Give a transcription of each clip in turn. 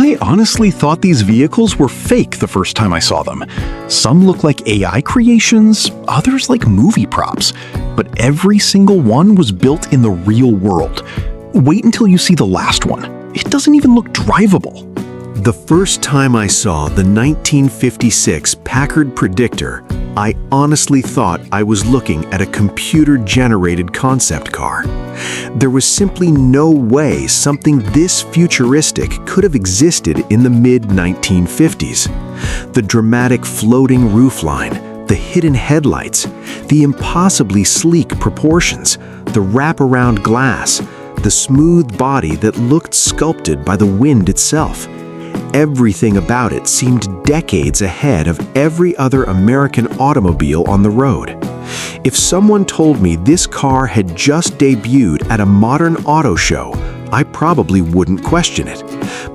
I honestly thought these vehicles were fake the first time I saw them. Some look like AI creations, others like movie props, but every single one was built in the real world. Wait until you see the last one. It doesn't even look drivable. The first time I saw the 1956 Packard Predictor, I honestly thought I was looking at a computer-generated concept car. There was simply no way something this futuristic could have existed in the mid-1950s. The dramatic floating roofline, the hidden headlights, the impossibly sleek proportions, the wraparound glass, the smooth body that looked sculpted by the wind itself. Everything about it seemed decades ahead of every other American automobile on the road. If someone told me this car had just debuted at a modern auto show, I probably wouldn't question it.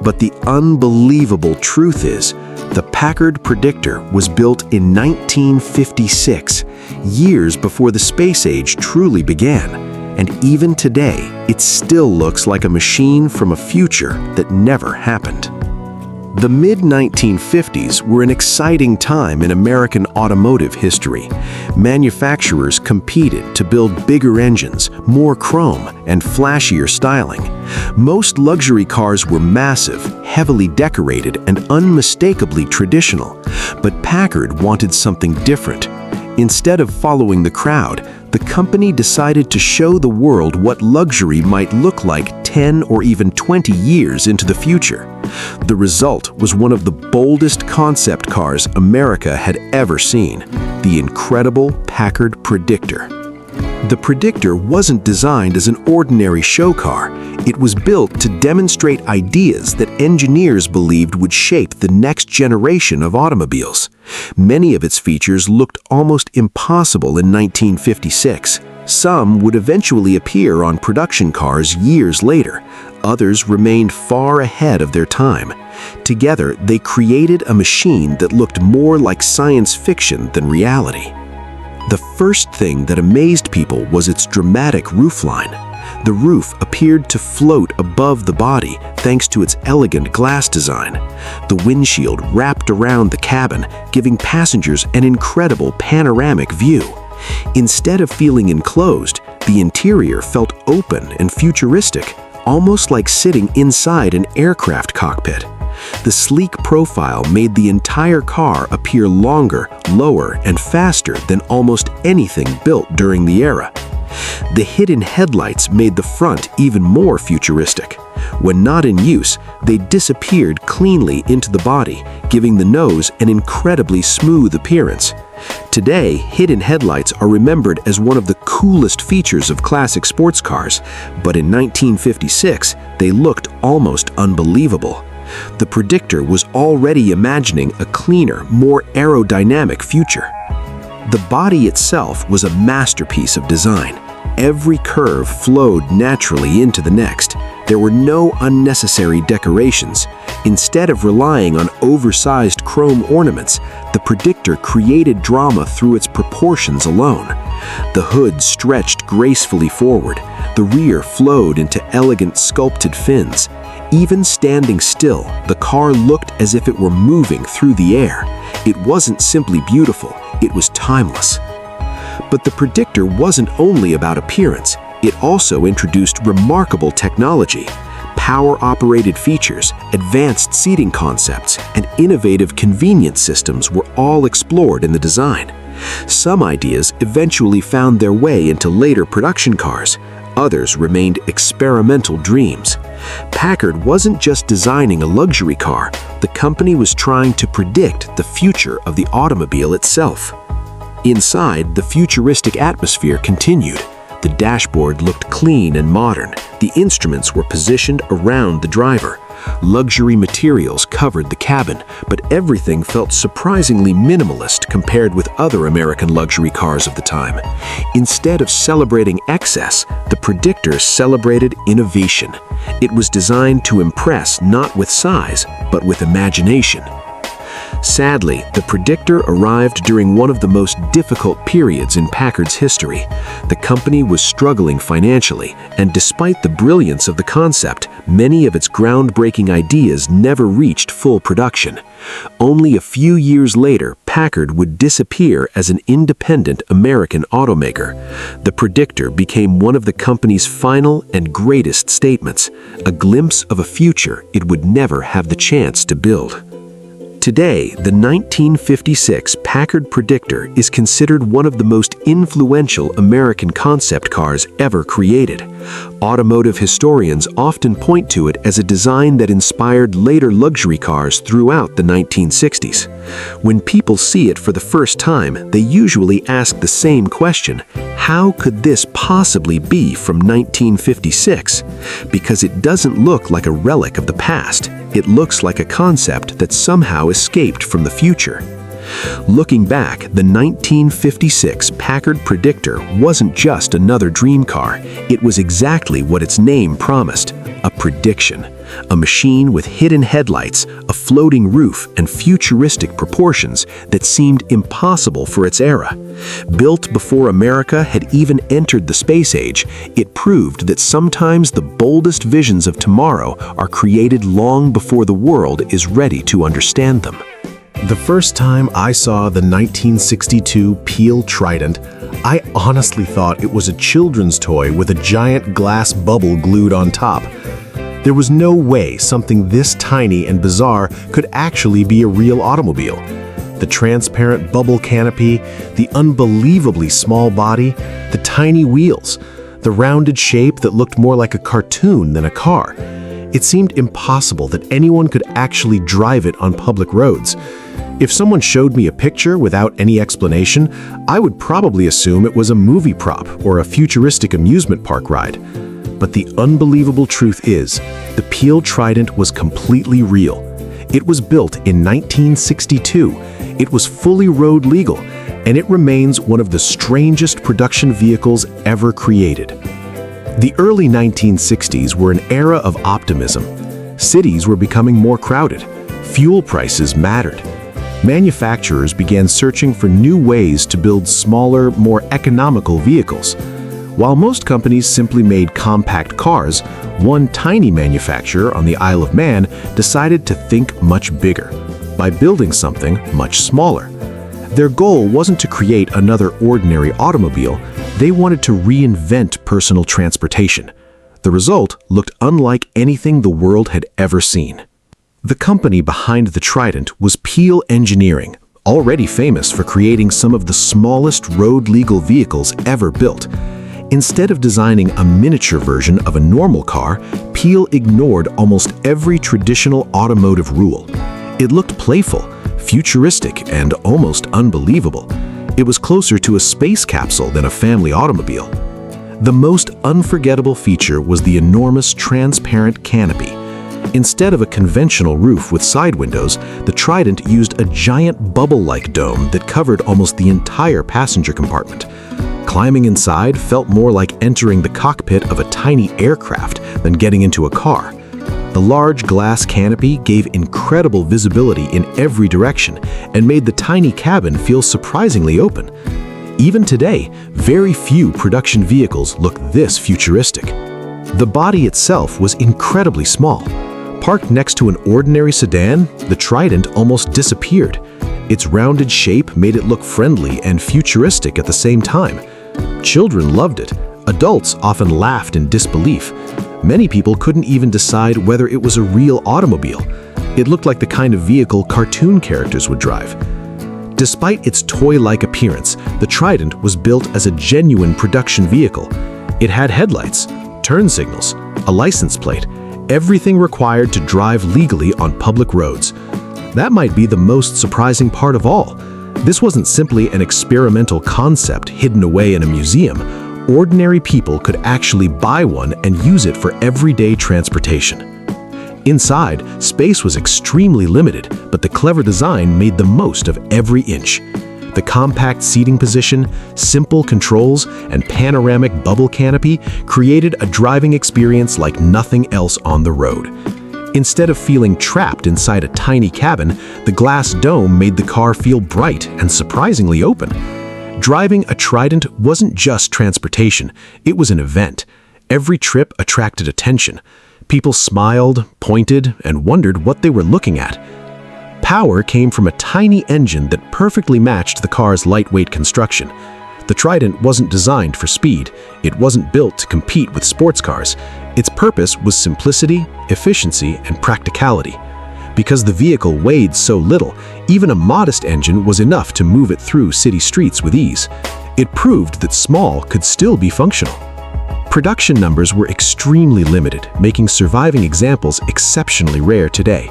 But the unbelievable truth is, the Packard Predictor was built in 1956, years before the space age truly began. And even today, it still looks like a machine from a future that never happened. The mid-1950s were an exciting time in American automotive history. Manufacturers competed to build bigger engines, more chrome, and flashier styling. Most luxury cars were massive, heavily decorated, and unmistakably traditional. But Packard wanted something different. Instead of following the crowd, the company decided to show the world what luxury might look like 10 or even 20 years into the future. The result was one of the boldest concept cars America had ever seen, the incredible Packard Predictor. The Predictor wasn't designed as an ordinary show car. It was built to demonstrate ideas that engineers believed would shape the next generation of automobiles. Many of its features looked almost impossible in 1956. Some would eventually appear on production cars years later. Others remained far ahead of their time. Together, they created a machine that looked more like science fiction than reality. The first thing that amazed people was its dramatic roofline. The roof appeared to float above the body thanks to its elegant glass design. The windshield wrapped around the cabin, giving passengers an incredible panoramic view. Instead of feeling enclosed, the interior felt open and futuristic, almost like sitting inside an aircraft cockpit. The sleek profile made the entire car appear longer, lower, and faster than almost anything built during the era. The hidden headlights made the front even more futuristic. When not in use, they disappeared cleanly into the body, giving the nose an incredibly smooth appearance. Today, hidden headlights are remembered as one of the coolest features of classic sports cars, but in 1956, they looked almost unbelievable. The Predictor was already imagining a cleaner, more aerodynamic future. The body itself was a masterpiece of design. Every curve flowed naturally into the next. There were no unnecessary decorations. Instead of relying on oversized chrome ornaments, the Predictor created drama through its proportions alone. The hood stretched gracefully forward. The rear flowed into elegant sculpted fins. Even standing still, the car looked as if it were moving through the air. It wasn't simply beautiful, it was timeless. But the Predictor wasn't only about appearance. It also introduced remarkable technology. Power-operated features, advanced seating concepts, and innovative convenience systems were all explored in the design. Some ideas eventually found their way into later production cars. Others remained experimental dreams. Packard wasn't just designing a luxury car. The company was trying to predict the future of the automobile itself. Inside, the futuristic atmosphere continued. The dashboard looked clean and modern. The instruments were positioned around the driver. Luxury materials covered the cabin, but everything felt surprisingly minimalist compared with other American luxury cars of the time. Instead of celebrating excess, the Predictor celebrated innovation. It was designed to impress not with size, but with imagination. Sadly, the Predictor arrived during one of the most difficult periods in Packard's history. The company was struggling financially, and despite the brilliance of the concept, many of its groundbreaking ideas never reached full production. Only a few years later, Packard would disappear as an independent American automaker. The Predictor became one of the company's final and greatest statements, a glimpse of a future it would never have the chance to build. Today, the 1956 Packard Predictor is considered one of the most influential American concept cars ever created. Automotive historians often point to it as a design that inspired later luxury cars throughout the 1960s. When people see it for the first time, they usually ask the same question: how could this possibly be from 1956? Because it doesn't look like a relic of the past. It looks like a concept that somehow escaped from the future. Looking back, the 1956 Packard Predictor wasn't just another dream car. It was exactly what its name promised: a prediction. A machine with hidden headlights, a floating roof, and futuristic proportions that seemed impossible for its era. Built before America had even entered the space age, it proved that sometimes the boldest visions of tomorrow are created long before the world is ready to understand them. The first time I saw the 1962 Peel Trident, I honestly thought it was a children's toy with a giant glass bubble glued on top. There was no way something this tiny and bizarre could actually be a real automobile. The transparent bubble canopy, the unbelievably small body, the tiny wheels, the rounded shape that looked more like a cartoon than a car. It seemed impossible that anyone could actually drive it on public roads. If someone showed me a picture without any explanation, I would probably assume it was a movie prop or a futuristic amusement park ride. But the unbelievable truth is, the Peel Trident was completely real. It was built in 1962, it was fully road legal, and it remains one of the strangest production vehicles ever created. The early 1960s were an era of optimism. Cities were becoming more crowded. Fuel prices mattered. Manufacturers began searching for new ways to build smaller, more economical vehicles. While most companies simply made compact cars, one tiny manufacturer on the Isle of Man decided to think much bigger, by building something much smaller. Their goal wasn't to create another ordinary automobile, they wanted to reinvent personal transportation. The result looked unlike anything the world had ever seen. The company behind the Trident was Peel Engineering, already famous for creating some of the smallest road-legal vehicles ever built. Instead of designing a miniature version of a normal car, Peel ignored almost every traditional automotive rule. It looked playful, futuristic, and almost unbelievable. It was closer to a space capsule than a family automobile. The most unforgettable feature was the enormous transparent canopy. Instead of a conventional roof with side windows, the Trident used a giant bubble-like dome that covered almost the entire passenger compartment. Climbing inside felt more like entering the cockpit of a tiny aircraft than getting into a car. The large glass canopy gave incredible visibility in every direction and made the tiny cabin feel surprisingly open. Even today, very few production vehicles look this futuristic. The body itself was incredibly small. Parked next to an ordinary sedan, the Trident almost disappeared. Its rounded shape made it look friendly and futuristic at the same time. Children loved it. Adults often laughed in disbelief. Many people couldn't even decide whether it was a real automobile. It looked like the kind of vehicle cartoon characters would drive. Despite its toy-like appearance, the Trident was built as a genuine production vehicle. It had headlights, turn signals, a license plate, everything required to drive legally on public roads. That might be the most surprising part of all. This wasn't simply an experimental concept hidden away in a museum. Ordinary people could actually buy one and use it for everyday transportation. Inside, space was extremely limited, but the clever design made the most of every inch. The compact seating position, simple controls, and panoramic bubble canopy created a driving experience like nothing else on the road. Instead of feeling trapped inside a tiny cabin, the glass dome made the car feel bright and surprisingly open. Driving a Trident wasn't just transportation, it was an event. Every trip attracted attention. People smiled, pointed, and wondered what they were looking at. Power came from a tiny engine that perfectly matched the car's lightweight construction. The Trident wasn't designed for speed. It wasn't built to compete with sports cars. Its purpose was simplicity, efficiency, and practicality. Because the vehicle weighed so little, even a modest engine was enough to move it through city streets with ease. It proved that small could still be functional. Production numbers were extremely limited, making surviving examples exceptionally rare today.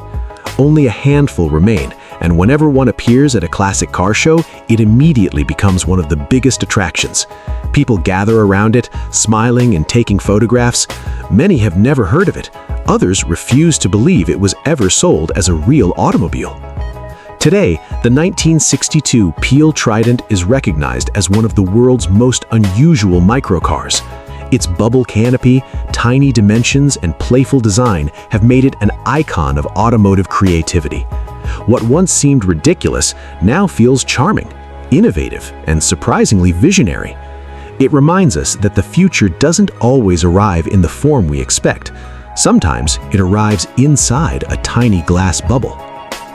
Only a handful remain, and whenever one appears at a classic car show, it immediately becomes one of the biggest attractions. People gather around it, smiling and taking photographs. Many have never heard of it. Others refuse to believe it was ever sold as a real automobile. Today, the 1962 Peel Trident is recognized as one of the world's most unusual microcars. Its bubble canopy, tiny dimensions, and playful design have made it an icon of automotive creativity. What once seemed ridiculous now feels charming, innovative, and surprisingly visionary. It reminds us that the future doesn't always arrive in the form we expect. Sometimes it arrives inside a tiny glass bubble.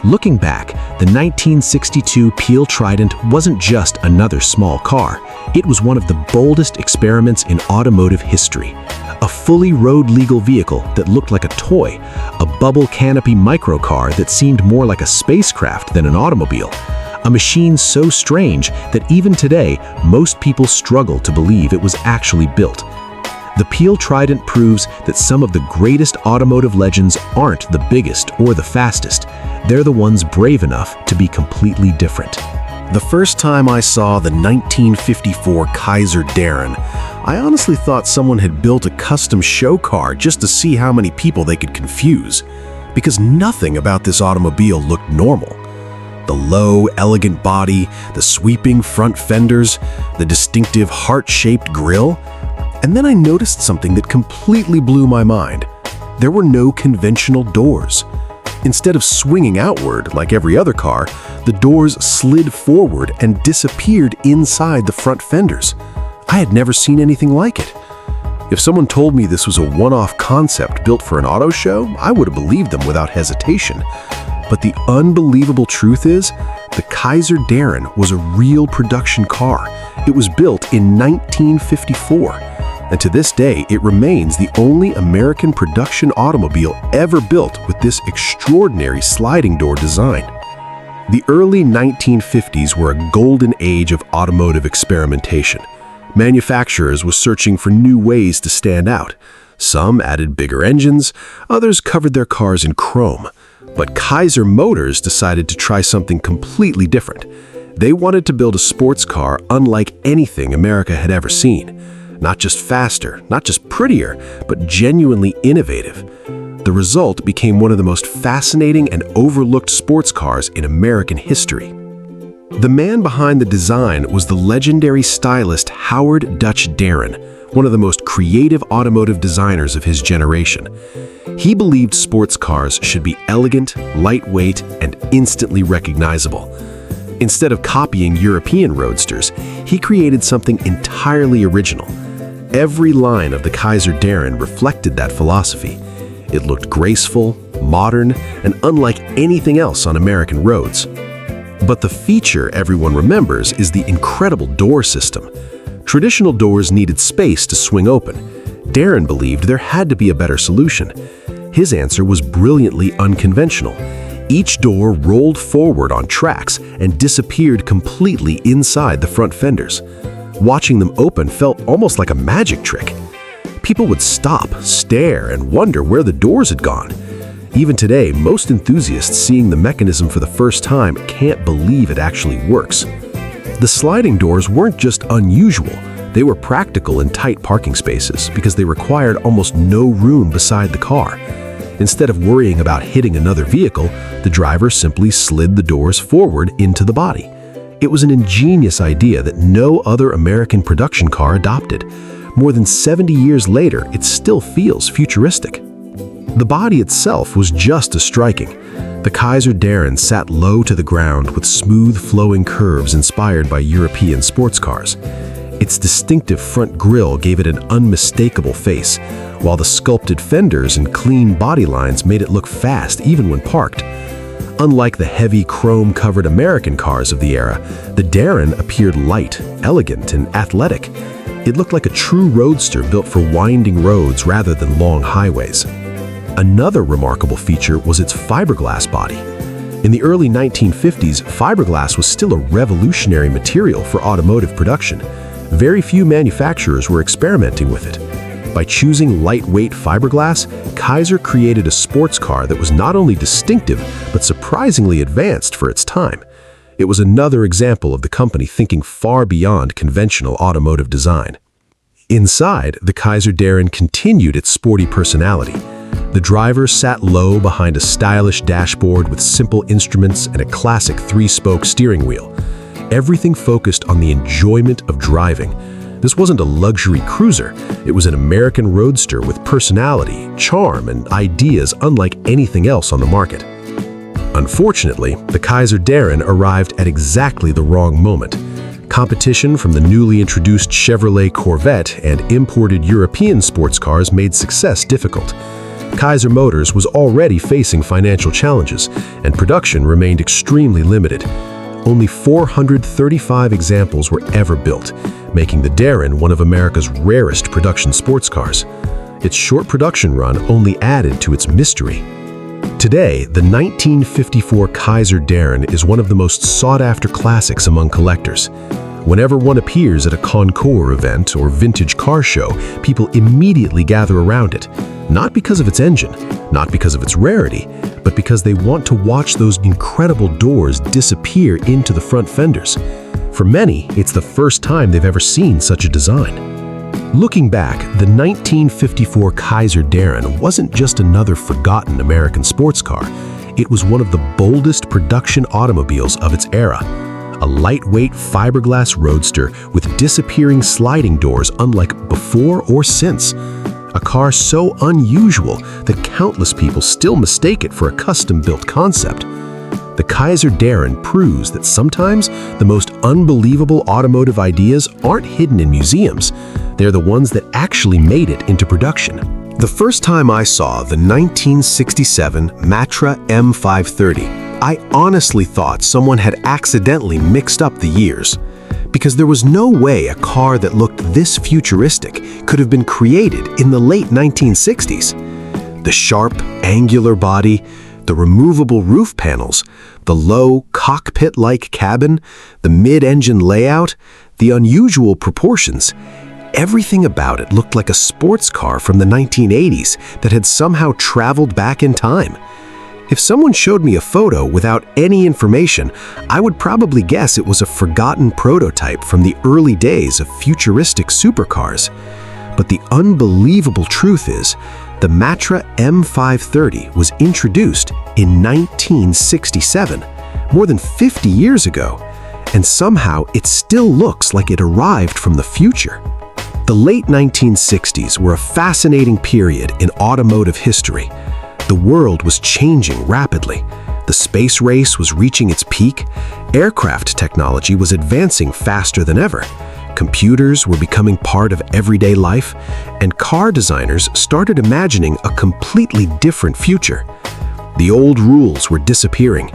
Looking back, the 1962 Peel Trident wasn't just another small car. It was one of the boldest experiments in automotive history. A fully road-legal vehicle that looked like a toy, a bubble canopy microcar that seemed more like a spacecraft than an automobile, a machine so strange that even today, most people struggle to believe it was actually built. The Peel Trident proves that some of the greatest automotive legends aren't the biggest or the fastest. They're the ones brave enough to be completely different. The first time I saw the 1954 Kaiser Darrin, I honestly thought someone had built a custom show car just to see how many people they could confuse, because nothing about this automobile looked normal. The low, elegant body, the sweeping front fenders, the distinctive heart-shaped grille. And then I noticed something that completely blew my mind. There were no conventional doors. Instead of swinging outward like every other car, the doors slid forward and disappeared inside the front fenders. I had never seen anything like it. If someone told me this was a one-off concept built for an auto show, I would have believed them without hesitation. But the unbelievable truth is, the Kaiser Darrin was a real production car. It was built in 1954. And to this day, it remains the only American production automobile ever built with this extraordinary sliding door design. The early 1950s were a golden age of automotive experimentation. Manufacturers were searching for new ways to stand out. Some added bigger engines, others covered their cars in chrome. But Kaiser Motors decided to try something completely different. They wanted to build a sports car unlike anything America had ever seen. Not just faster, not just prettier, but genuinely innovative. The result became one of the most fascinating and overlooked sports cars in American history. The man behind the design was the legendary stylist Howard "Dutch" Darrin, one of the most creative automotive designers of his generation. He believed sports cars should be elegant, lightweight, and instantly recognizable. Instead of copying European roadsters, he created something entirely original. Every line of the Kaiser Darrin reflected that philosophy. It looked graceful, modern, and unlike anything else on American roads. But the feature everyone remembers is the incredible door system. Traditional doors needed space to swing open. Darrin believed there had to be a better solution. His answer was brilliantly unconventional. Each door rolled forward on tracks and disappeared completely inside the front fenders. Watching them open felt almost like a magic trick. People would stop, stare, and wonder where the doors had gone. Even today, most enthusiasts seeing the mechanism for the first time can't believe it actually works. The sliding doors weren't just unusual, they were practical in tight parking spaces because they required almost no room beside the car. Instead of worrying about hitting another vehicle, the driver simply slid the doors forward into the body. It was an ingenious idea that no other American production car adopted. More than 70 years later, it still feels futuristic. The body itself was just as striking. The Kaiser Darrin sat low to the ground with smooth flowing curves inspired by European sports cars. Its distinctive front grille gave it an unmistakable face, while the sculpted fenders and clean body lines made it look fast even when parked. Unlike the heavy chrome-covered American cars of the era, the Darrin appeared light, elegant, and athletic. It looked like a true roadster built for winding roads rather than long highways. Another remarkable feature was its fiberglass body. In the early 1950s, fiberglass was still a revolutionary material for automotive production. Very few manufacturers were experimenting with it. By choosing lightweight fiberglass, Kaiser created a sports car that was not only distinctive, but surprisingly advanced for its time. It was another example of the company thinking far beyond conventional automotive design. Inside, the Kaiser Darrin continued its sporty personality. The driver sat low behind a stylish dashboard with simple instruments and a classic three-spoke steering wheel. Everything focused on the enjoyment of driving. This wasn't a luxury cruiser. It was an American roadster with personality, charm, and ideas unlike anything else on the market. Unfortunately, the Kaiser Darrin arrived at exactly the wrong moment. Competition from the newly introduced Chevrolet Corvette and imported European sports cars made success difficult. Kaiser Motors was already facing financial challenges, and production remained extremely limited. Only 435 examples were ever built, making the Darrin one of America's rarest production sports cars. Its short production run only added to its mystery. Today, the 1954 Kaiser Darrin is one of the most sought-after classics among collectors. Whenever one appears at a concours event or vintage car show, people immediately gather around it, not because of its engine, not because of its rarity, but because they want to watch those incredible doors disappear into the front fenders. For many, it's the first time they've ever seen such a design. Looking back, the 1954 Kaiser Darrin wasn't just another forgotten American sports car. It was one of the boldest production automobiles of its era. A lightweight fiberglass roadster with disappearing sliding doors unlike before or since. A car so unusual that countless people still mistake it for a custom-built concept. The Kaiser Darrin proves that sometimes the most unbelievable automotive ideas aren't hidden in museums. They're the ones that actually made it into production. The first time I saw the 1967 Matra M530, I honestly thought someone had accidentally mixed up the years, because there was no way a car that looked this futuristic could have been created in the late 1960s. The sharp, angular body, the removable roof panels, the low, cockpit-like cabin, the mid-engine layout, the unusual proportions, everything about it looked like a sports car from the 1980s that had somehow traveled back in time. If someone showed me a photo without any information, I would probably guess it was a forgotten prototype from the early days of futuristic supercars. But the unbelievable truth is, the Matra M530 was introduced in 1967, more than 50 years ago, and somehow it still looks like it arrived from the future. The late 1960s were a fascinating period in automotive history. The world was changing rapidly. The space race was reaching its peak. Aircraft technology was advancing faster than ever. Computers were becoming part of everyday life, and car designers started imagining a completely different future. The old rules were disappearing.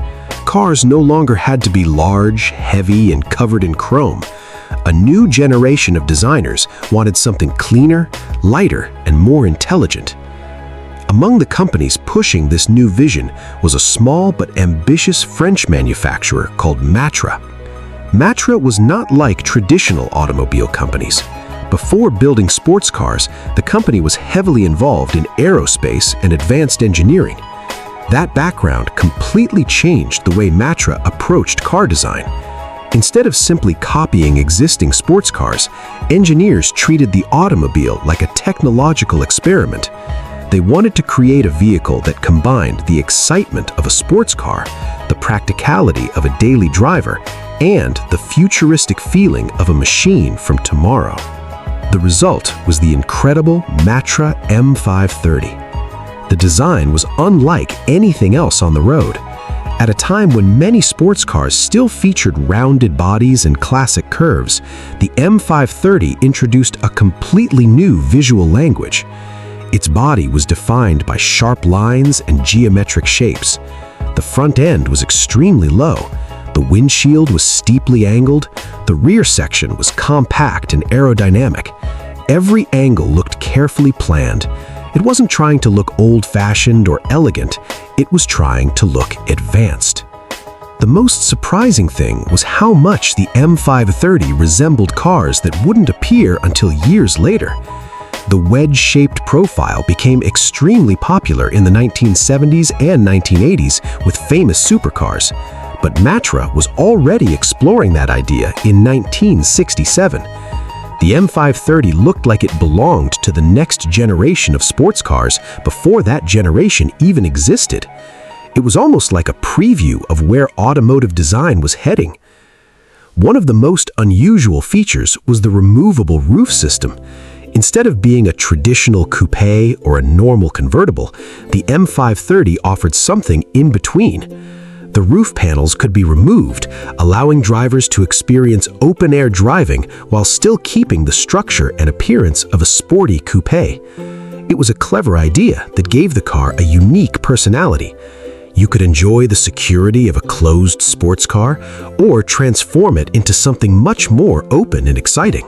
Cars no longer had to be large, heavy, and covered in chrome. A new generation of designers wanted something cleaner, lighter, and more intelligent. Among the companies pushing this new vision was a small but ambitious French manufacturer called Matra. Matra was not like traditional automobile companies. Before building sports cars, the company was heavily involved in aerospace and advanced engineering. That background completely changed the way Matra approached car design. Instead of simply copying existing sports cars, engineers treated the automobile like a technological experiment. They wanted to create a vehicle that combined the excitement of a sports car, the practicality of a daily driver, and the futuristic feeling of a machine from tomorrow. The result was the incredible Matra M530. The design was unlike anything else on the road. At a time when many sports cars still featured rounded bodies and classic curves, the M530 introduced a completely new visual language. Its body was defined by sharp lines and geometric shapes. The front end was extremely low. The windshield was steeply angled. The rear section was compact and aerodynamic. Every angle looked carefully planned. It wasn't trying to look old-fashioned or elegant. It was trying to look advanced. The most surprising thing was how much the M530 resembled cars that wouldn't appear until years later. The wedge-shaped profile became extremely popular in the 1970s and 1980s with famous supercars. But Matra was already exploring that idea in 1967. The M530 looked like it belonged to the next generation of sports cars before that generation even existed. It was almost like a preview of where automotive design was heading. One of the most unusual features was the removable roof system. Instead of being a traditional coupe or a normal convertible, the M530 offered something in between. The roof panels could be removed, allowing drivers to experience open-air driving while still keeping the structure and appearance of a sporty coupe. It was a clever idea that gave the car a unique personality. You could enjoy the security of a closed sports car or transform it into something much more open and exciting.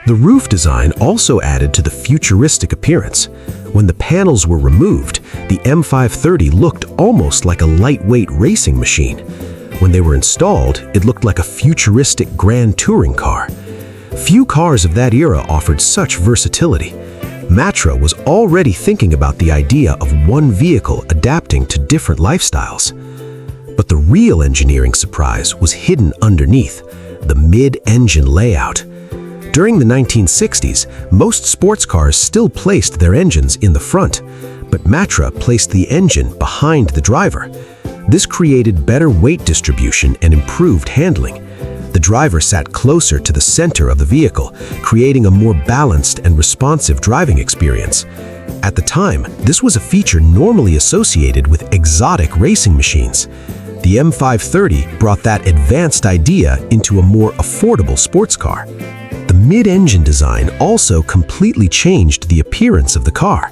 The roof design also added to the futuristic appearance. When the panels were removed, the M530 looked almost like a lightweight racing machine. When they were installed, it looked like a futuristic grand touring car. Few cars of that era offered such versatility. Matra was already thinking about the idea of one vehicle adapting to different lifestyles. But the real engineering surprise was hidden underneath, the mid-engine layout. During the 1960s, most sports cars still placed their engines in the front, but Matra placed the engine behind the driver. This created better weight distribution and improved handling. The driver sat closer to the center of the vehicle, creating a more balanced and responsive driving experience. At the time, this was a feature normally associated with exotic racing machines. The M530 brought that advanced idea into a more affordable sports car. The mid-engine design also completely changed the appearance of the car.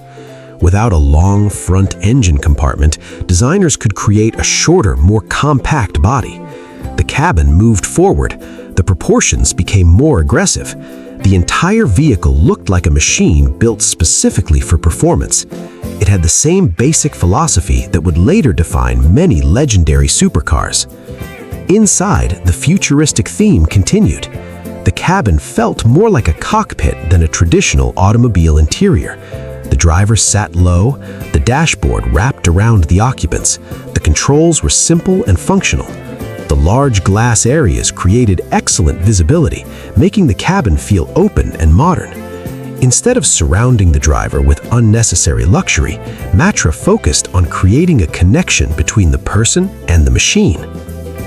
Without a long front engine compartment, designers could create a shorter, more compact body. The cabin moved forward. The proportions became more aggressive. The entire vehicle looked like a machine built specifically for performance. It had the same basic philosophy that would later define many legendary supercars. Inside, the futuristic theme continued. The cabin felt more like a cockpit than a traditional automobile interior. The driver sat low, the dashboard wrapped around the occupants. The controls were simple and functional. The large glass areas created excellent visibility, making the cabin feel open and modern. Instead of surrounding the driver with unnecessary luxury, Matra focused on creating a connection between the person and the machine.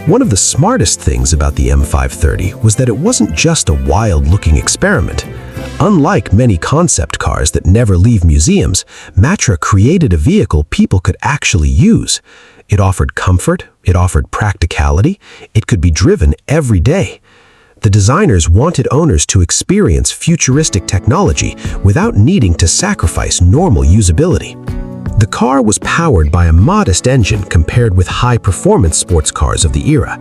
One of the smartest things about the M530 was that it wasn't just a wild-looking experiment. Unlike many concept cars that never leave museums, Matra created a vehicle people could actually use. It offered comfort, it offered practicality, it could be driven every day. The designers wanted owners to experience futuristic technology without needing to sacrifice normal usability. The car was powered by a modest engine compared with high-performance sports cars of the era,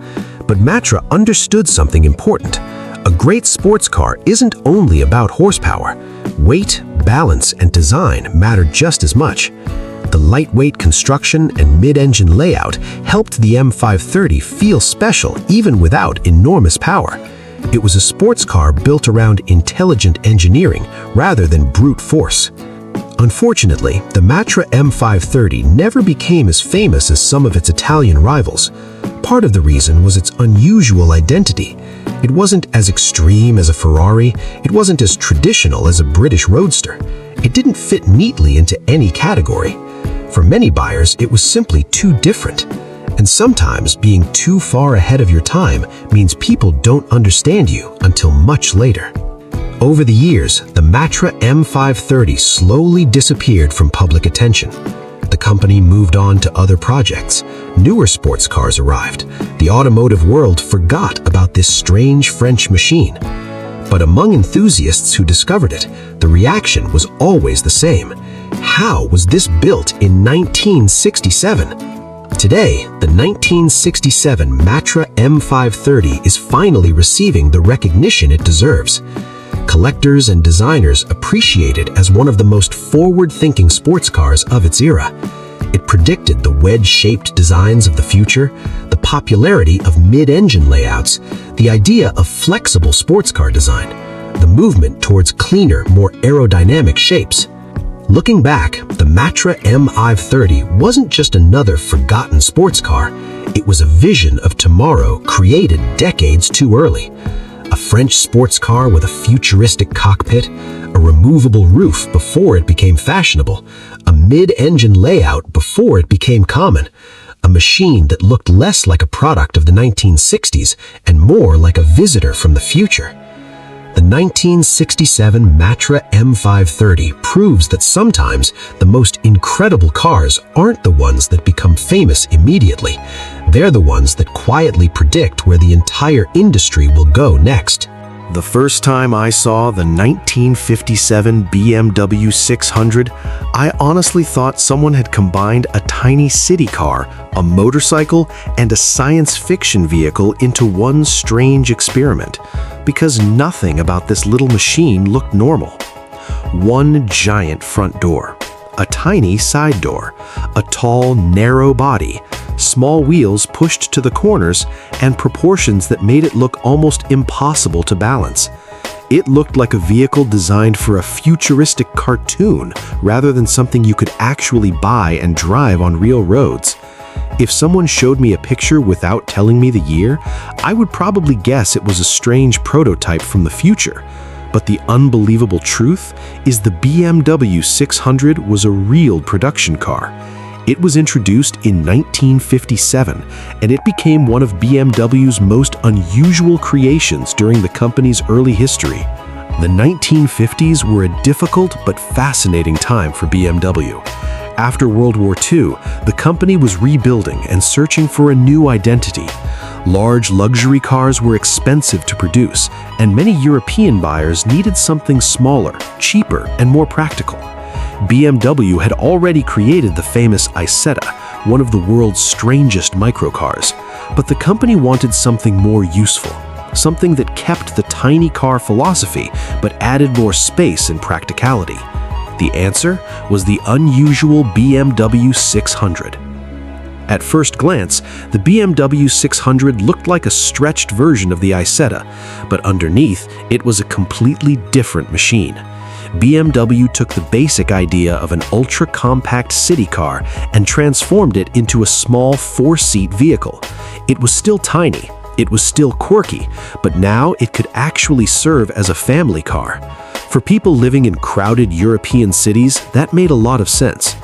but Matra understood something important. A great sports car isn't only about horsepower. Weight, balance, and design matter just as much. The lightweight construction and mid-engine layout helped the M530 feel special even without enormous power. It was a sports car built around intelligent engineering rather than brute force. Unfortunately, the Matra M530 never became as famous as some of its Italian rivals. Part of the reason was its unusual identity. It wasn't as extreme as a Ferrari, it wasn't as traditional as a British roadster. It didn't fit neatly into any category. For many buyers, it was simply too different. And sometimes being too far ahead of your time means people don't understand you until much later. Over the years, the Matra M530 slowly disappeared from public attention. the company moved on to other projects. Newer sports cars arrived. The automotive world forgot about this strange French machine. But among enthusiasts who discovered it, the reaction was always the same. How was this built in 1967? Today, the 1967 Matra M530 is finally receiving the recognition it deserves. Collectors and designers appreciate it as one of the most forward-thinking sports cars of its era. It predicted the wedge-shaped designs of the future, the popularity of mid-engine layouts, the idea of flexible sports car design, the movement towards cleaner, more aerodynamic shapes. Looking back, the Matra M530 wasn't just another forgotten sports car. It was a vision of tomorrow created decades too early. A French sports car with a futuristic cockpit, a removable roof before it became fashionable, a mid-engine layout before it became common, a machine that looked less like a product of the 1960s and more like a visitor from the future. The 1967 Matra M530 proves that sometimes the most incredible cars aren't the ones that become famous immediately. They're the ones that quietly predict where the entire industry will go next. The first time I saw the 1957 BMW 600, I honestly thought someone had combined a tiny city car, a motorcycle, and a science fiction vehicle into one strange experiment, because nothing about this little machine looked normal. One giant front door, a tiny side door, a tall, narrow body, small wheels pushed to the corners, and proportions that made it look almost impossible to balance. It looked like a vehicle designed for a futuristic cartoon rather than something you could actually buy and drive on real roads. If someone showed me a picture without telling me the year, I would probably guess it was a strange prototype from the future. But the unbelievable truth is the BMW 600 was a real production car. It was introduced in 1957, and it became one of BMW's most unusual creations during the company's early history. The 1950s were a difficult but fascinating time for BMW. After World War II, the company was rebuilding and searching for a new identity. Large luxury cars were expensive to produce, and many European buyers needed something smaller, cheaper, and more practical. BMW had already created the famous Isetta, one of the world's strangest microcars, but the company wanted something more useful, something that kept the tiny car philosophy but added more space and practicality. The answer was the unusual BMW 600. At first glance, the BMW 600 looked like a stretched version of the Isetta, but underneath, it was a completely different machine. BMW took the basic idea of an ultra-compact city car and transformed it into a small four-seat vehicle. It was still tiny, it was still quirky, but now it could actually serve as a family car. For people living in crowded European cities, that made a lot of sense.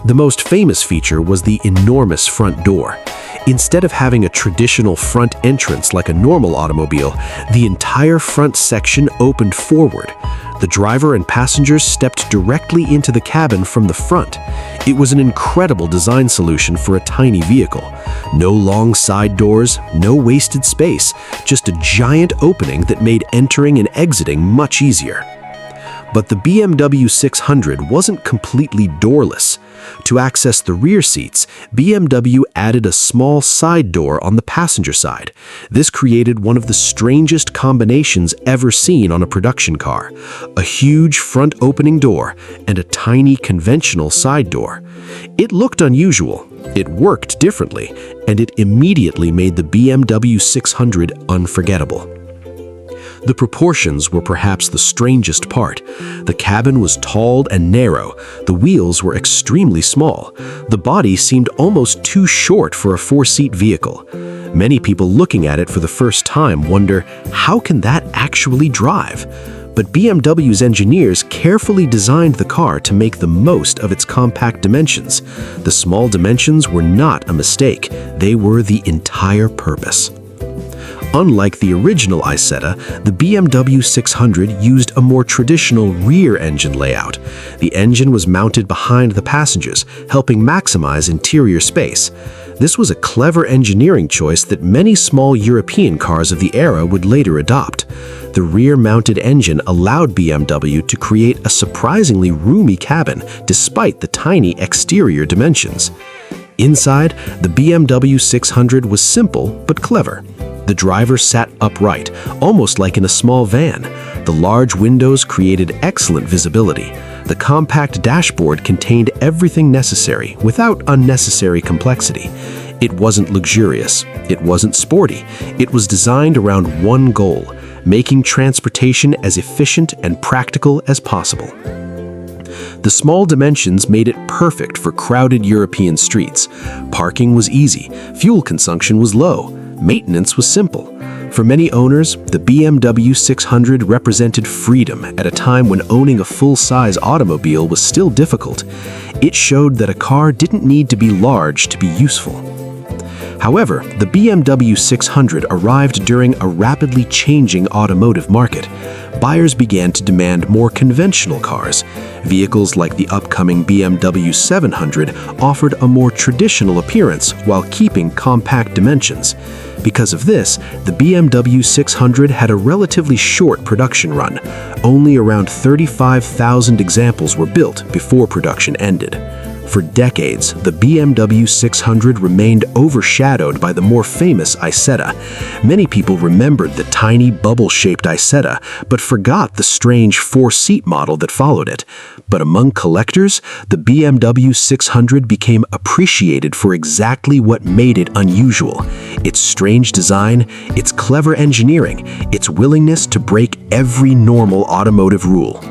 The most famous feature was the enormous front door. Instead of having a traditional front entrance like a normal automobile, the entire front section opened forward. The driver and passengers stepped directly into the cabin from the front. It was an incredible design solution for a tiny vehicle. No long side doors, no wasted space, just a giant opening that made entering and exiting much easier. But the BMW 600 wasn't completely doorless. To access the rear seats, BMW added a small side door on the passenger side. This created one of the strangest combinations ever seen on a production car: a huge front opening door and a tiny conventional side door. It looked unusual, it worked differently, and it immediately made the BMW 600 unforgettable. The proportions were perhaps the strangest part. The cabin was tall and narrow, the wheels were extremely small, the body seemed almost too short for a four-seat vehicle. Many people looking at it for the first time wonder, how can that actually drive? But BMW's engineers carefully designed the car to make the most of its compact dimensions. The small dimensions were not a mistake, they were the entire purpose. Unlike the original Isetta, the BMW 600 used a more traditional rear engine layout. The engine was mounted behind the passengers, helping maximize interior space. This was a clever engineering choice that many small European cars of the era would later adopt. The rear-mounted engine allowed BMW to create a surprisingly roomy cabin despite the tiny exterior dimensions. Inside, the BMW 600 was simple but clever. The driver sat upright, almost like in a small van. The large windows created excellent visibility. The compact dashboard contained everything necessary without unnecessary complexity. It wasn't luxurious. It wasn't sporty. It was designed around one goal: making transportation as efficient and practical as possible. The small dimensions made it perfect for crowded European streets. Parking was easy, fuel consumption was low, maintenance was simple. For many owners, the BMW 600 represented freedom at a time when owning a full-size automobile was still difficult. It showed that a car didn't need to be large to be useful. However, the BMW 600 arrived during a rapidly changing automotive market. Buyers began to demand more conventional cars. Vehicles like the upcoming BMW 700 offered a more traditional appearance while keeping compact dimensions. Because of this, the BMW 600 had a relatively short production run. Only around 35,000 examples were built before production ended. For decades, the BMW 600 remained overshadowed by the more famous Isetta. Many people remembered the tiny bubble-shaped Isetta, but forgot the strange four-seat model that followed it. But among collectors, the BMW 600 became appreciated for exactly what made it unusual: its strange design, its clever engineering, its willingness to break every normal automotive rule.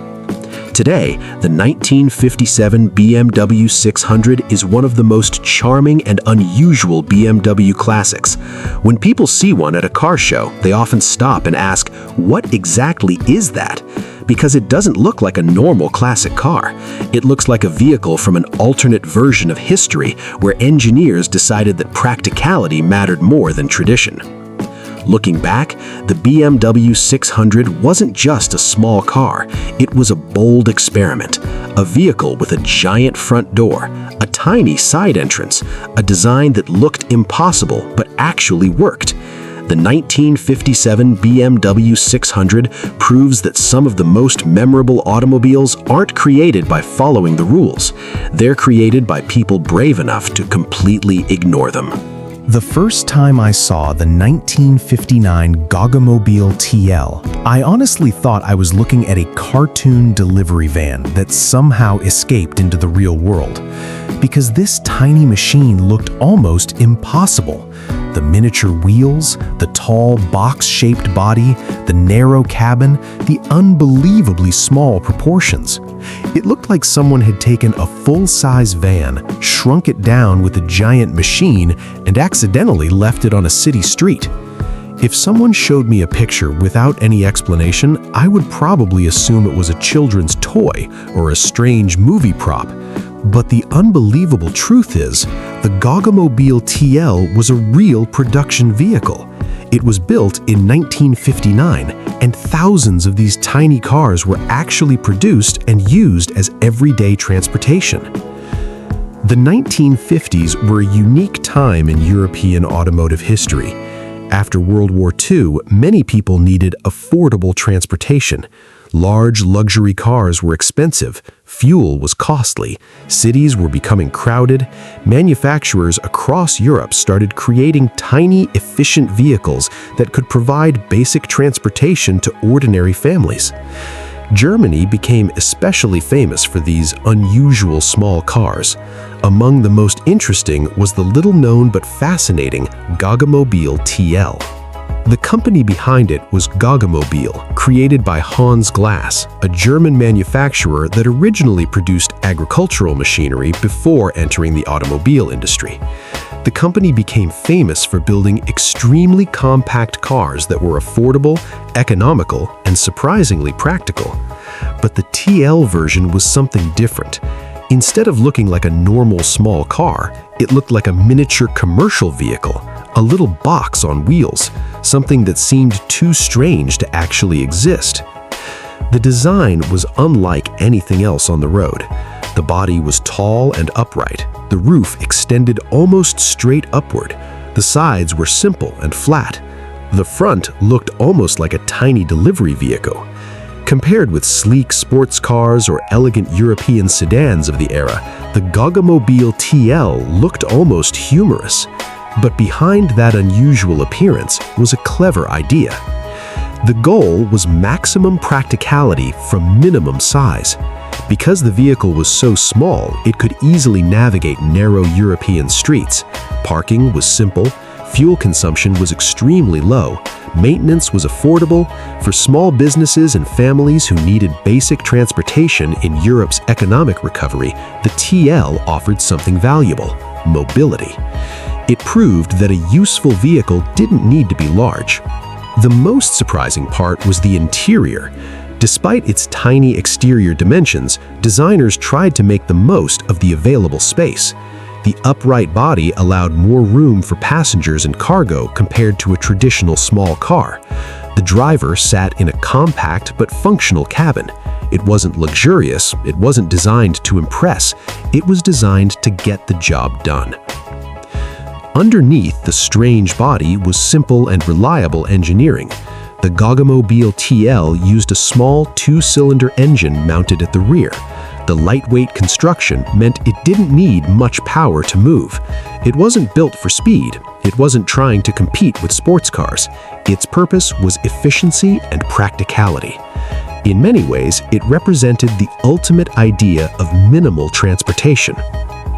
Today, the 1957 BMW 600 is one of the most charming and unusual BMW classics. When people see one at a car show, they often stop and ask, "What exactly is that?" Because it doesn't look like a normal classic car. It looks like a vehicle from an alternate version of history where engineers decided that practicality mattered more than tradition. Looking back, the BMW 600 wasn't just a small car. It was a bold experiment, a vehicle with a giant front door, a tiny side entrance, a design that looked impossible but actually worked. The 1957 BMW 600 proves that some of the most memorable automobiles aren't created by following the rules. They're created by people brave enough to completely ignore them. The first time I saw the 1959 Goggomobil TL, I honestly thought I was looking at a cartoon delivery van that somehow escaped into the real world. Because this tiny machine looked almost impossible. The miniature wheels, the tall box-shaped body, the narrow cabin, the unbelievably small proportions. It looked like someone had taken a full-size van, shrunk it down with a giant machine, and accidentally left it on a city street. If someone showed me a picture without any explanation, I would probably assume it was a children's toy or a strange movie prop. But the unbelievable truth is, the Goggomobil TL was a real production vehicle. It was built in 1959, and thousands of these tiny cars were actually produced and used as everyday transportation. The 1950s were a unique time in European automotive history. After World War II, many people needed affordable transportation. Large luxury cars were expensive, fuel was costly, cities were becoming crowded, manufacturers across Europe started creating tiny, efficient vehicles that could provide basic transportation to ordinary families. Germany became especially famous for these unusual small cars. Among the most interesting was the little-known but fascinating Goggomobil TL. The company behind it was Goggomobil, created by Hans Glass, a German manufacturer that originally produced agricultural machinery before entering the automobile industry. The company became famous for building extremely compact cars that were affordable, economical, and surprisingly practical. But the TL version was something different. Instead of looking like a normal small car, it looked like a miniature commercial vehicle, a little box on wheels, something that seemed too strange to actually exist. The design was unlike anything else on the road. The body was tall and upright. The roof extended almost straight upward. The sides were simple and flat. The front looked almost like a tiny delivery vehicle. Compared with sleek sports cars or elegant European sedans of the era, the Goggomobil TL looked almost humorous. But behind that unusual appearance was a clever idea. The goal was maximum practicality from minimum size. Because the vehicle was so small, it could easily navigate narrow European streets. Parking was simple, fuel consumption was extremely low, maintenance was affordable. For small businesses and families who needed basic transportation in Europe's economic recovery, the TL offered something valuable: mobility. It proved that a useful vehicle didn't need to be large. The most surprising part was the interior. Despite its tiny exterior dimensions, designers tried to make the most of the available space. The upright body allowed more room for passengers and cargo compared to a traditional small car. The driver sat in a compact but functional cabin. It wasn't luxurious, it wasn't designed to impress, it was designed to get the job done. Underneath the strange body was simple and reliable engineering. The Goggomobil TL used a small two-cylinder engine mounted at the rear. The lightweight construction meant it didn't need much power to move. It wasn't built for speed. It wasn't trying to compete with sports cars. Its purpose was efficiency and practicality. In many ways, it represented the ultimate idea of minimal transportation.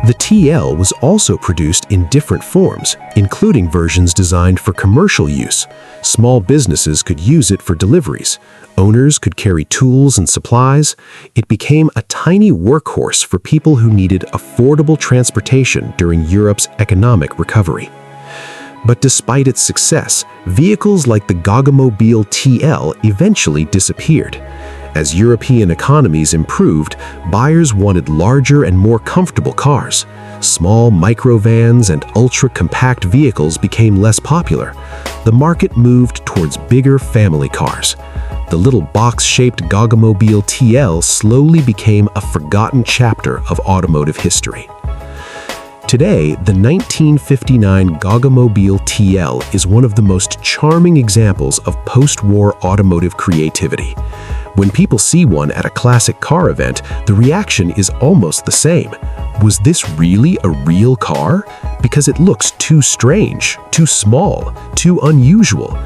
The TL was also produced in different forms, including versions designed for commercial use. Small businesses could use it for deliveries. Owners could carry tools and supplies. It became a tiny workhorse for people who needed affordable transportation during Europe's economic recovery. But despite its success, vehicles like the Goggomobil TL eventually disappeared. As European economies improved, buyers wanted larger and more comfortable cars. Small microvans and ultra-compact vehicles became less popular. The market moved towards bigger family cars. The little box-shaped Goggomobil TL slowly became a forgotten chapter of automotive history. Today, the 1959 Goggomobil TL is one of the most charming examples of post-war automotive creativity. When people see one at a classic car event, the reaction is almost the same. Was this really a real car? Because it looks too strange, too small, too unusual.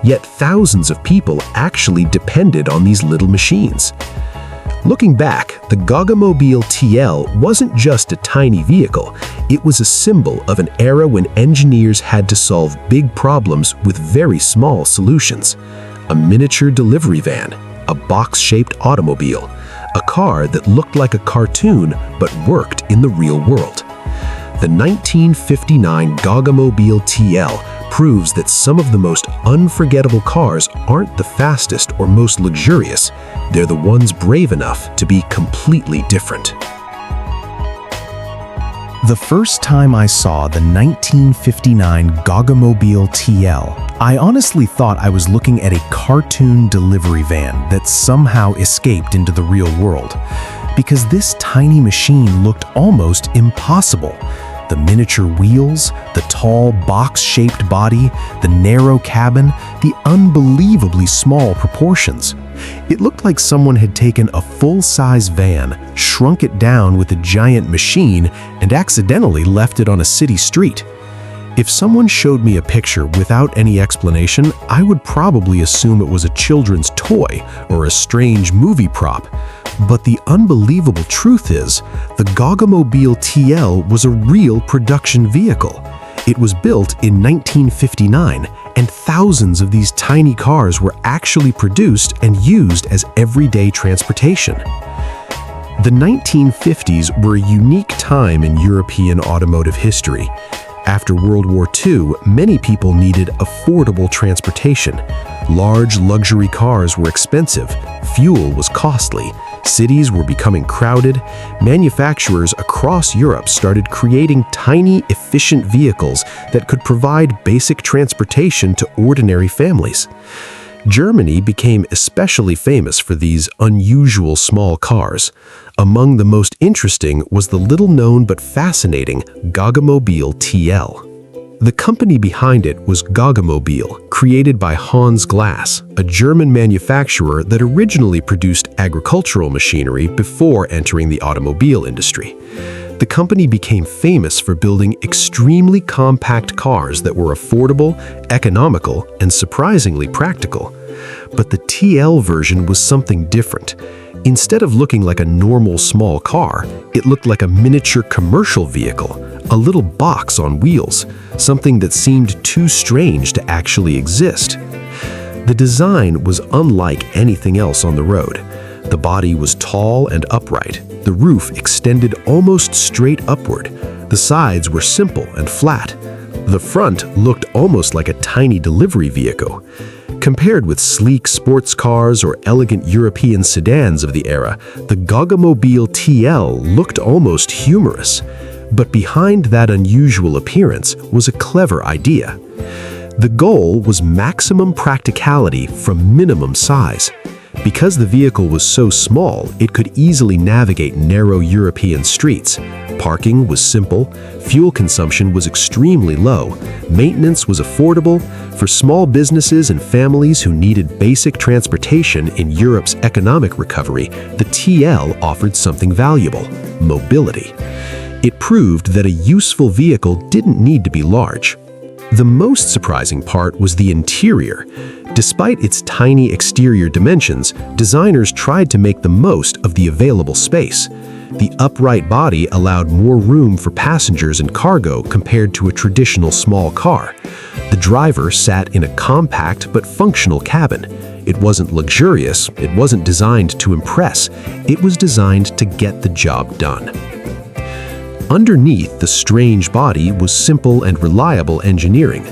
Yet thousands of people actually depended on these little machines. Looking back, the Goggomobil TL wasn't just a tiny vehicle. It was a symbol of an era when engineers had to solve big problems with very small solutions. A miniature delivery van, a box-shaped automobile, a car that looked like a cartoon but worked in the real world. The 1959 Goggomobil TL proves that some of the most unforgettable cars aren't the fastest or most luxurious. They're the ones brave enough to be completely different. The first time I saw the 1959 Goggomobil TL, I honestly thought I was looking at a cartoon delivery van that somehow escaped into the real world, because this tiny machine looked almost impossible. The miniature wheels, the tall box-shaped body, the narrow cabin, the unbelievably small proportions. It looked like someone had taken a full-size van, shrunk it down with a giant machine, and accidentally left it on a city street. If someone showed me a picture without any explanation, I would probably assume it was a children's toy or a strange movie prop. But the unbelievable truth is, the Goggomobil TL was a real production vehicle. It was built in 1959, and thousands of these tiny cars were actually produced and used as everyday transportation. The 1950s were a unique time in European automotive history. After World War II, many people needed affordable transportation. Large luxury cars were expensive, fuel was costly, Cities were becoming crowded. Manufacturers across Europe started creating tiny, efficient vehicles that could provide basic transportation to ordinary families. Germany became especially famous for these unusual small cars. Among the most interesting was the little-known but fascinating Goggomobil TL. The company behind it was Goggomobil, created by Hans Glass, a German manufacturer that originally produced agricultural machinery before entering the automobile industry. The company became famous for building extremely compact cars that were affordable, economical, and surprisingly practical. But the TL version was something different. Instead of looking like a normal small car, it looked like a miniature commercial vehicle, a little box on wheels, something that seemed too strange to actually exist. The design was unlike anything else on the road. The body was tall and upright. The roof extended almost straight upward. The sides were simple and flat. The front looked almost like a tiny delivery vehicle. Compared with sleek sports cars or elegant European sedans of the era, the Goggomobil TL looked almost humorous. But behind that unusual appearance was a clever idea. The goal was maximum practicality from minimum size. Because the vehicle was so small, it could easily navigate narrow European streets. Parking was simple, fuel consumption was extremely low, maintenance was affordable. For small businesses and families who needed basic transportation in Europe's economic recovery, the TL offered something valuable: mobility. It proved that a useful vehicle didn't need to be large. The most surprising part was the interior. Despite its tiny exterior dimensions, designers tried to make the most of the available space. The upright body allowed more room for passengers and cargo compared to a traditional small car. The driver sat in a compact but functional cabin. It wasn't luxurious, it wasn't designed to impress, it was designed to get the job done. Underneath the strange body was simple and reliable engineering.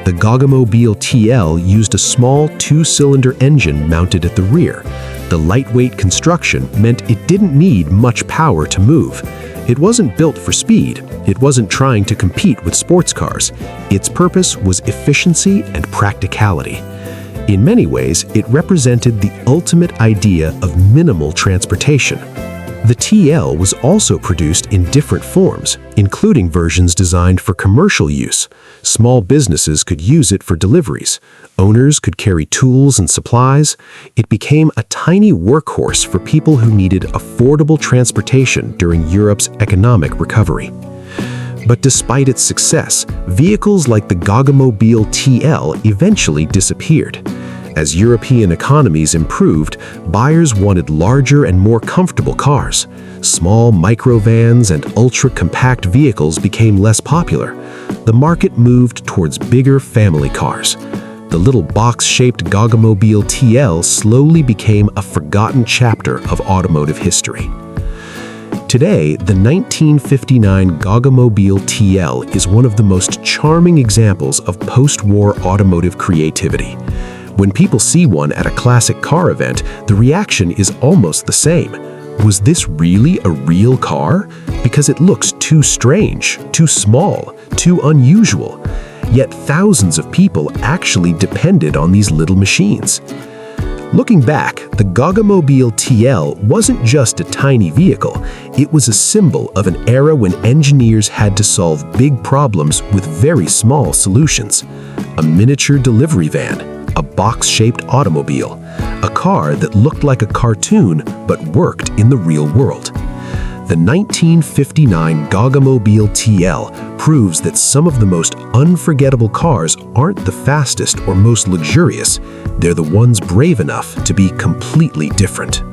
The Goggomobil TL used a small two-cylinder engine mounted at the rear. The lightweight construction meant it didn't need much power to move. It wasn't built for speed. It wasn't trying to compete with sports cars. Its purpose was efficiency and practicality. In many ways, it represented the ultimate idea of minimal transportation. The TL was also produced in different forms, including versions designed for commercial use. Small businesses could use it for deliveries. Owners could carry tools and supplies. It became a tiny workhorse for people who needed affordable transportation during Europe's economic recovery. But despite its success, vehicles like the Goggomobil TL eventually disappeared. As European economies improved, buyers wanted larger and more comfortable cars. Small microvans and ultra-compact vehicles became less popular. The market moved towards bigger family cars. The little box-shaped Goggomobil TL slowly became a forgotten chapter of automotive history. Today, the 1959 Goggomobil TL is one of the most charming examples of post-war automotive creativity. When people see one at a classic car event, the reaction is almost the same. Was this really a real car? Because it looks too strange, too small, too unusual. Yet thousands of people actually depended on these little machines. Looking back, the Goggomobil TL wasn't just a tiny vehicle. It was a symbol of an era when engineers had to solve big problems with very small solutions. A miniature delivery van, a box-shaped automobile, a car that looked like a cartoon but worked in the real world. The 1959 Goggomobil TL proves that some of the most unforgettable cars aren't the fastest or most luxurious. They're the ones brave enough to be completely different.